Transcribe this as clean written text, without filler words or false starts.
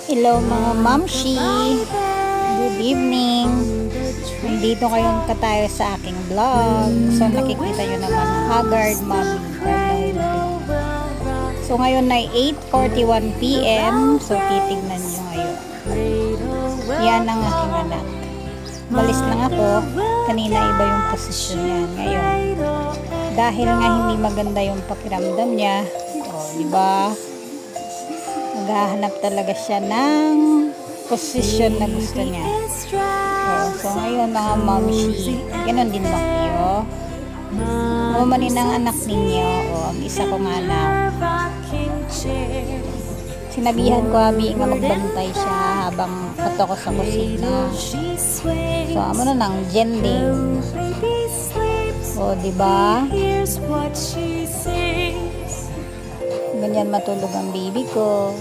Hello mga mamshi, good evening. Nandito ngayon ka tayo sa aking vlog. So nakikita nyo naman, haggard mommy. So ngayon ay 8:41 PM. So titignan nyo ngayon. Yan ang aking anak. Balis lang ako. Kanina iba yung posisyon niya. Ngayon, dahil nga hindi maganda yung pakiramdam niya, diba? Naghahanap talaga siya ng posisyon na gusto niya. So ngayon mga momshi, ganun din ba kayo? Umanin ang anak ninyo, ang isa kong anak. Sinabihan ko abi nga magbantay siya habang pato ko sa kusina. So amo na nang jending. Diba? Ganyan matulog ang baby ko.